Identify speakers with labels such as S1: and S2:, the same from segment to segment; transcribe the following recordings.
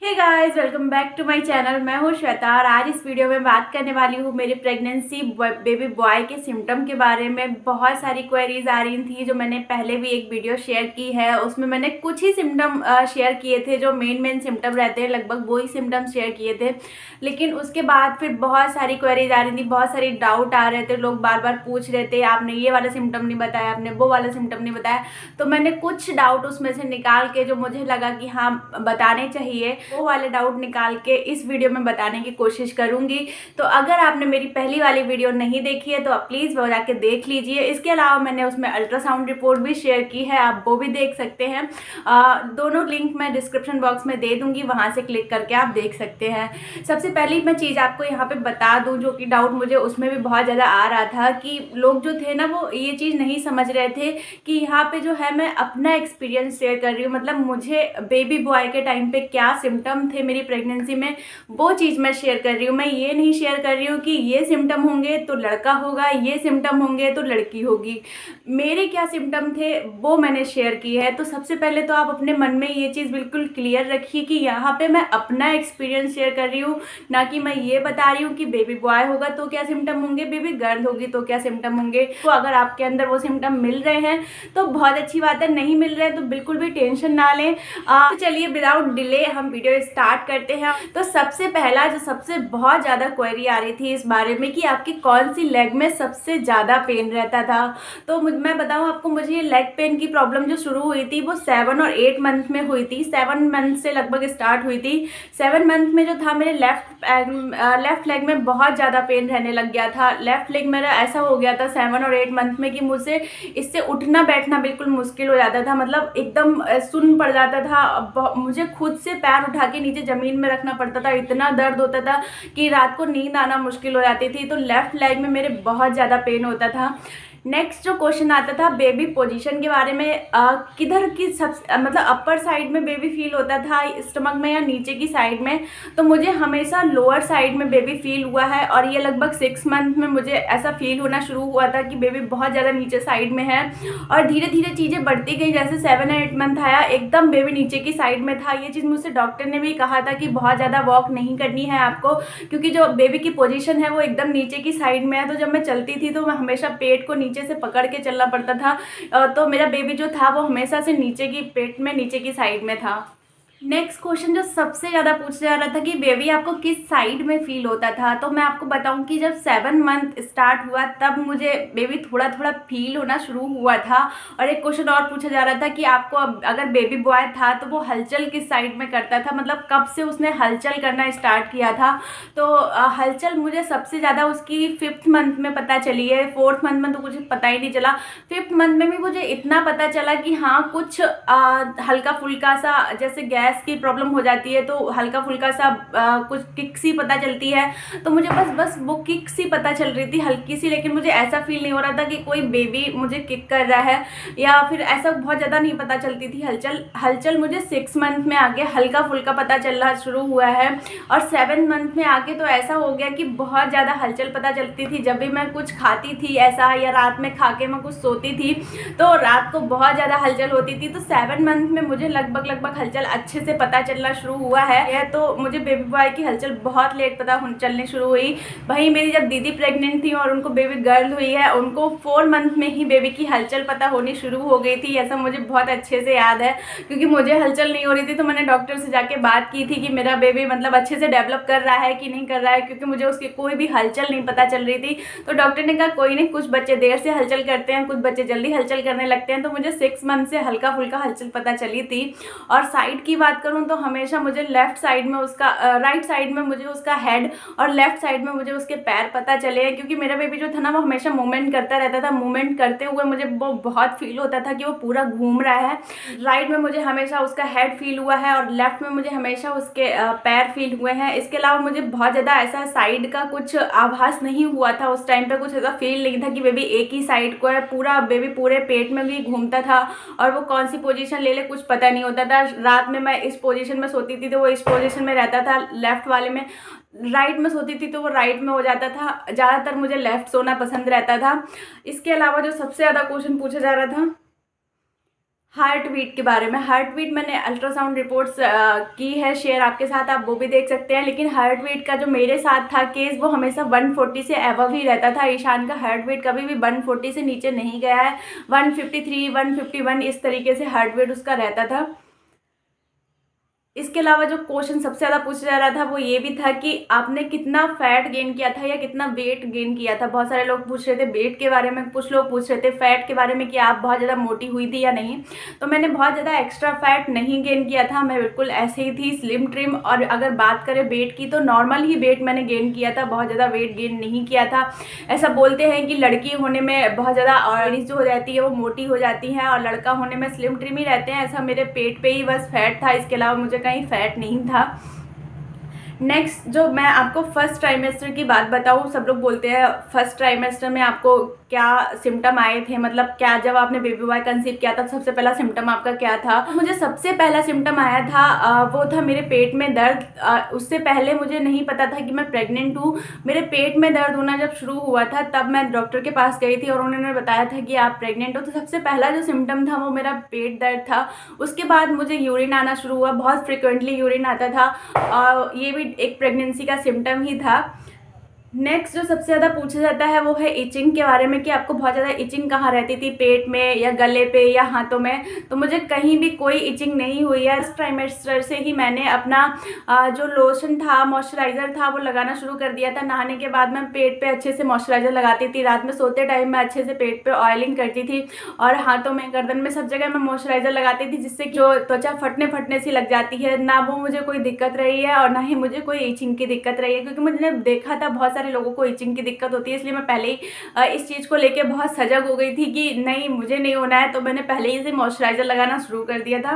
S1: Hey guys, welcome back to my channel. मैं हूँ श्वेता और आज इस वीडियो में बात करने वाली हूँ मेरी प्रेगनेंसी बेबी बॉय के सिम्टम के बारे में। बहुत सारी क्वेरीज आ रही थी जो मैंने पहले भी एक वीडियो शेयर की है, उसमें मैंने कुछ ही सिम्टम शेयर किए थे जो मेन सिम्टम रहते हैं, लगभग वही सिम्टम शेयर किए थे। लेकिन उसके बाद फिर बहुत सारी क्वेरीज आ रही थी, बहुत सारी डाउट आ रहे थे, लोग बार बार पूछ रहे थे आपने ये वाला सिम्टम नहीं बताया, आपने वो वाला सिम्टम नहीं बताया। तो मैंने कुछ डाउट उसमें से निकाल के जो मुझे लगा कि हाँ बताने चाहिए, वो वाले डाउट निकाल के इस वीडियो में बताने की कोशिश करूंगी। तो अगर आपने मेरी पहली वाली वीडियो नहीं देखी है तो आप प्लीज़ वो जाके देख लीजिए। इसके अलावा मैंने उसमें अल्ट्रासाउंड रिपोर्ट भी शेयर की है, आप वो भी देख सकते हैं। दोनों लिंक मैं डिस्क्रिप्शन बॉक्स में दे दूंगी, वहां से क्लिक करके आप देख सकते हैं। सबसे पहली मैं चीज़ आपको यहाँ पे बता दूँ, जो कि डाउट मुझे उसमें भी बहुत ज़्यादा आ रहा था कि लोग जो थे ना वो ये चीज़ नहीं समझ रहे थे कि यहाँ पे जो है मैं अपना एक्सपीरियंस शेयर कर रही हूँ, मतलब मुझे बेबी बॉय के टाइम पे क्या सिम्टम थे मेरी प्रेगनेंसी में, वो चीज़ मैं शेयर कर रही हूँ। मैं ये नहीं शेयर कर रही हूँ कि ये सिम्टम होंगे तो लड़का होगा, ये सिम्टम होंगे तो लड़की होगी। मेरे क्या सिम्टम थे वो मैंने शेयर की है। तो सबसे पहले तो आप अपने मन में ये चीज़ बिल्कुल क्लियर रखिए कि यहाँ पे मैं अपना एक्सपीरियंस शेयर कर रही हूँ, ना कि मैं ये बता रही हूँ कि बेबी बॉय होगा तो क्या सिम्टम होंगे, बेबी गर्ल होगी तो क्या सिम्टम होंगे। तो अगर आपके अंदर वो सिम्टम मिल रहे हैं तो बहुत अच्छी बात है, नहीं मिल रहे हैं तो बिल्कुल भी टेंशन ना लें। तो चलिए विदाउट डिले हम वीडियो स्टार्ट करते हैं। तो सबसे पहला जो सबसे बहुत ज़्यादा क्वेरी आ रही थी इस बारे में कि आपकी कौन सी लेग में सबसे ज़्यादा पेन रहता था। तो मैं बताऊं आपको, मुझे ये लेग पेन की प्रॉब्लम जो शुरू हुई थी वो 7 और 8 मंथ में हुई थी। 7 मंथ से लगभग स्टार्ट हुई थी। 7 मंथ में जो था मेरे लेफ्ट लेग में बहुत ज़्यादा पेन रहने लग गया था। लेफ्ट लेग मेरा ऐसा हो गया था 7 और 8 मंथ में कि मुझसे इससे उठना बैठना बिल्कुल मुश्किल हो जाता था, मतलब एकदम सुन्न पड़ जाता था। मुझे खुद से पैर उठा के नीचे ज़मीन में रखना पड़ता था, इतना दर्द होता था कि रात को नींद आना मुश्किल हो जाती थी। तो लेफ्ट लेग में मेरे बहुत ज़्यादा पेन होता था। नेक्स्ट जो क्वेश्चन आता था बेबी पोजीशन के बारे में, किधर की सब मतलब अपर साइड में बेबी फील होता था, स्टमक में या नीचे की साइड में। तो मुझे हमेशा लोअर साइड में बेबी फील हुआ है और ये लगभग 6 मंथ में मुझे ऐसा फील होना शुरू हुआ था कि बेबी बहुत ज़्यादा नीचे साइड में है। और धीरे धीरे चीज़ें बढ़ती गई, जैसे 7 या 8 मंथ आया एकदम बेबी नीचे की साइड में था। ये चीज़ मुझसे डॉक्टर ने भी कहा था कि बहुत ज़्यादा वॉक नहीं करनी है आपको, क्योंकि जो बेबी की पोजीशन है वो एकदम नीचे की साइड में है। तो जब मैं चलती थी तो मैं हमेशा पेट को नीचे से पकड़ के चलना पड़ता था। तो मेरा बेबी जो था वो हमेशा से नीचे की पेट में नीचे की साइड में था। नेक्स्ट क्वेश्चन जो सबसे ज़्यादा पूछा जा रहा था कि बेबी आपको किस साइड में फील होता था। तो मैं आपको बताऊं कि जब 7 मंथ स्टार्ट हुआ तब मुझे बेबी थोड़ा थोड़ा फील होना शुरू हुआ था। और एक क्वेश्चन और पूछा जा रहा था कि आपको अगर बेबी बॉय था तो वो हलचल किस साइड में करता था, मतलब कब से उसने हलचल करना स्टार्ट किया था। तो हलचल मुझे सबसे ज़्यादा उसकी 5th मंथ में पता चली है। 4th मंथ में तो मुझे पता ही नहीं चला। 5th मंथ में भी मुझे इतना पता चला कि हाँ कुछ हल्का फुल्का सा, जैसे गैस की प्रॉब्लम हो जाती है तो हल्का फुल्का सा कुछ किक सी पता चलती है। तो मुझे बस वो किक सी पता चल रही थी, हल्की सी, लेकिन मुझे ऐसा फील नहीं हो रहा था कि कोई बेबी मुझे किक कर रहा है, या फिर ऐसा बहुत ज़्यादा नहीं पता चलती थी हलचल मुझे 6 मंथ में आके हल्का फुल्का पता चलना शुरू हुआ है। और 7 मंथ में आके तो ऐसा हो गया कि बहुत ज़्यादा हलचल पता चलती थी। जब भी मैं कुछ खाती थी ऐसा, या रात में खा के मैं कुछ सोती थी तो रात को बहुत ज़्यादा हलचल होती थी। तो 7 मंथ में मुझे लगभग हलचल अच्छे से पता चलना शुरू हुआ है। तो मुझे बेबी बॉय की हलचल बहुत लेट पता चलनी शुरू हुई। वहीं मेरी जब दीदी प्रेग्नेंट थी और उनको बेबी गर्ल हुई है, उनको 4 मंथ में ही बेबी की हलचल पता होनी शुरू हो गई थी। ऐसा मुझे बहुत अच्छे से याद है, क्योंकि मुझे हलचल नहीं हो रही थी तो मैंने डॉक्टर से जाके बात की थी कि मेरा बेबी मतलब अच्छे से डेवलप कर रहा है कि नहीं कर रहा है, क्योंकि मुझे उसकी कोई भी हलचल नहीं पता चल रही थी। तो डॉक्टर ने कहा कोई नहीं, कुछ बच्चे देर से हलचल करते हैं, कुछ बच्चे जल्दी हलचल करने लगते हैं। तो मुझे 6 मंथ से हल्का फुल्का हलचल पता चली थी। और साइड की बात करूँ तो हमेशा मुझे लेफ्ट साइड में उसका राइट साइड में मुझे उसका हेड और लेफ्ट साइड में मुझे उसके पैर पता चले हैं, क्योंकि मेरा बेबी जो था ना वो हमेशा मूवमेंट करता रहता था। मूवमेंट करते हुए मुझे वो बहुत फील होता था कि वो पूरा घूम रहा है। राइट में मुझे हमेशा उसका हेड फील हुआ है और लेफ्ट में मुझे हमेशा उसके पैर फील हुए हैं। इसके अलावा मुझे बहुत ज़्यादा ऐसा साइड का कुछ आभास नहीं हुआ था उस टाइम पे, कुछ ऐसा फील नहीं था कि बेबी एक ही साइड को है। पूरा बेबी पूरे पेट में भी घूमता था और वो कौन सी पोजीशन ले ले कुछ पता नहीं होता था। रात में मैं इस पोजीशन में सोती थी तो वो इस पोजीशन में रहता था, लेफ्ट वाले में। राइट में सोती थी तो वो राइट में हो जाता था। ज़्यादातर मुझे लेफ्ट सोना पसंद रहता था। इसके अलावा जो सबसे ज़्यादा क्वेश्चन पूछा जा रहा था, हार्ट बीट के बारे में। हार्ट बीट मैंने अल्ट्रासाउंड रिपोर्ट्स की है शेयर आपके साथ, आप वो भी देख सकते हैं। लेकिन हार्ट बीट का जो मेरे साथ था केस, वो हमेशा 140 से एबव ही रहता था। ईशान का हार्ट बीट कभी भी 140 से नीचे नहीं गया है। 153, 151 इस तरीके से हार्ट बीट उसका रहता था। इसके अलावा जो क्वेश्चन सबसे ज़्यादा पूछा जा रहा था वो ये भी था कि आपने कितना फैट गेन किया था या कितना वेट गेन किया था। बहुत सारे लोग पूछ रहे थे वेट के बारे में, कुछ लोग पूछ रहे थे फैट के बारे में कि आप बहुत ज़्यादा मोटी हुई थी या नहीं। तो मैंने बहुत ज़्यादा एक्स्ट्रा फैट नहीं गेन किया था, मैं बिल्कुल ऐसे ही थी, स्लिम ट्रिम। और अगर बात करें वेट की तो नॉर्मल ही वेट मैंने गेन किया था, बहुत ज़्यादा वेट गेन नहीं किया था। ऐसा बोलते हैं कि लड़की होने में बहुत ज़्यादा ऑयली जो हो जाती है वो मोटी हो जाती है, और लड़का होने में स्लिम ट्रिम ही रहते हैं। ऐसा मेरे पेट पे ही बस फैट था, इसके अलावा मुझे कहीं फैट नहीं था। नेक्स्ट जो मैं आपको फर्स्ट ट्राइमेस्टर की बात बताऊँ, सब लोग बोलते हैं फर्स्ट ट्राइमेस्टर में आपको क्या सिम्टम आए थे, मतलब क्या जब आपने बेबी बॉय कंसीव किया था सबसे पहला सिम्टम आपका क्या था। मुझे सबसे पहला सिम्टम आया था वो था मेरे पेट में दर्द। उससे पहले मुझे नहीं पता था कि मैं प्रेग्नेंट हूँ। मेरे पेट में दर्द होना जब शुरू हुआ था तब मैं डॉक्टर के पास गई थी और उन्होंने बताया था कि आप प्रेग्नेंट हो। तो सबसे पहला जो सिम्टम था वो मेरा पेट दर्द था। उसके बाद मुझे यूरिन आना शुरू हुआ, बहुत फ्रिक्वेंटली यूरिन आता था, और ये भी एक प्रेगनेंसी का सिम्टम ही था। नेक्स्ट जो सबसे ज़्यादा पूछा जाता है वो है इचिंग के बारे में, कि आपको बहुत ज़्यादा इचिंग कहाँ रहती थी, पेट में या गले पे या हाथों में। तो मुझे कहीं भी कोई इचिंग नहीं हुई है। इस ट्राइमेस्टर से ही मैंने अपना जो लोशन था, मॉइस्चराइज़र था, वो लगाना शुरू कर दिया था। नहाने के बाद मैं पेट पे अच्छे से मॉइस्चराइज़र लगाती थी, रात में सोते टाइम मैं अच्छे से पेट पे ऑयलिंग करती थी, और हाथों में, गर्दन में, सब जगह मैं मॉइस्चराइज़र लगाती थी, जिससे जो त्वचा फटने सी लग जाती है, ना वो मुझे कोई दिक्कत रही है और ना ही मुझे कोई इचिंग की दिक्कत रही है। क्योंकि मैंने देखा था बहुत सारे लोगों को इचिंग की दिक्कत होती है, इसलिए मैं पहले ही इस चीज़ को लेके बहुत सजग हो गई थी कि नहीं, मुझे नहीं होना है। तो मैंने पहले ही से मॉइस्चराइज़र लगाना शुरू कर दिया था।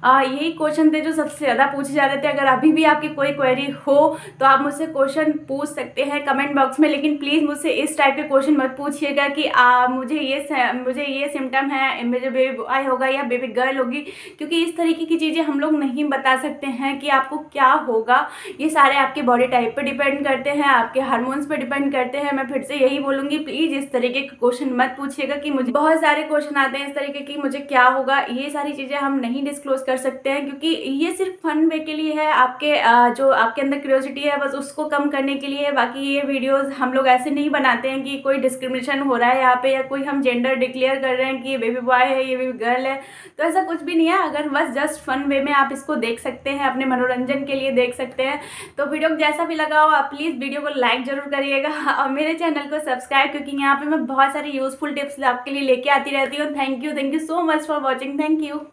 S1: यही क्वेश्चन थे जो सबसे ज़्यादा पूछे जा रहे थे। अगर अभी भी आपकी कोई क्वेरी हो तो आप मुझसे क्वेश्चन पूछ सकते हैं कमेंट बॉक्स में, लेकिन प्लीज़ मुझसे इस टाइप के क्वेश्चन मत पूछिएगा कि मुझे ये सिम्टम है, मुझे बेबी बॉय होगा या बेबी गर्ल होगी, क्योंकि इस तरीके की चीज़ें हम लोग नहीं बता सकते हैं कि आपको क्या होगा। ये सारे आपके बॉडी टाइप पे डिपेंड करते हैं, आपके हार्मोन्स पे डिपेंड करते हैं। मैं फिर से यही बोलूँगी, प्लीज़ इस तरीके के क्वेश्चन मत पूछिएगा कि मुझे, बहुत सारे क्वेश्चन आते हैं इस तरीके की, मुझे क्या होगा। ये सारी चीज़ें हम नहीं डिस्क्लोज कर सकते हैं, क्योंकि ये सिर्फ फन वे के लिए है, आपके जो आपके अंदर क्यूरियोसिटी है बस उसको कम करने के लिए। बाकी ये वीडियोस हम लोग ऐसे नहीं बनाते हैं कि कोई डिस्क्रिमिनेशन हो रहा है यहाँ पे, या कोई हम जेंडर डिक्लेयर कर रहे हैं कि ये बेबी बॉय है, ये बेबी गर्ल है। तो ऐसा कुछ भी नहीं है। अगर बस जस्ट फन वे में आप इसको देख सकते हैं, अपने मनोरंजन के लिए देख सकते हैं। तो वीडियो जैसा भी लगा हो आप प्लीज़ वीडियो को लाइक जरूर करिएगा और मेरे चैनल को सब्सक्राइब, क्योंकि यहाँ पे मैं बहुत सारी यूजफुल टिप्स आपके लिए लेके आती रहती हूँ। Thank you so much for watching. Thank you.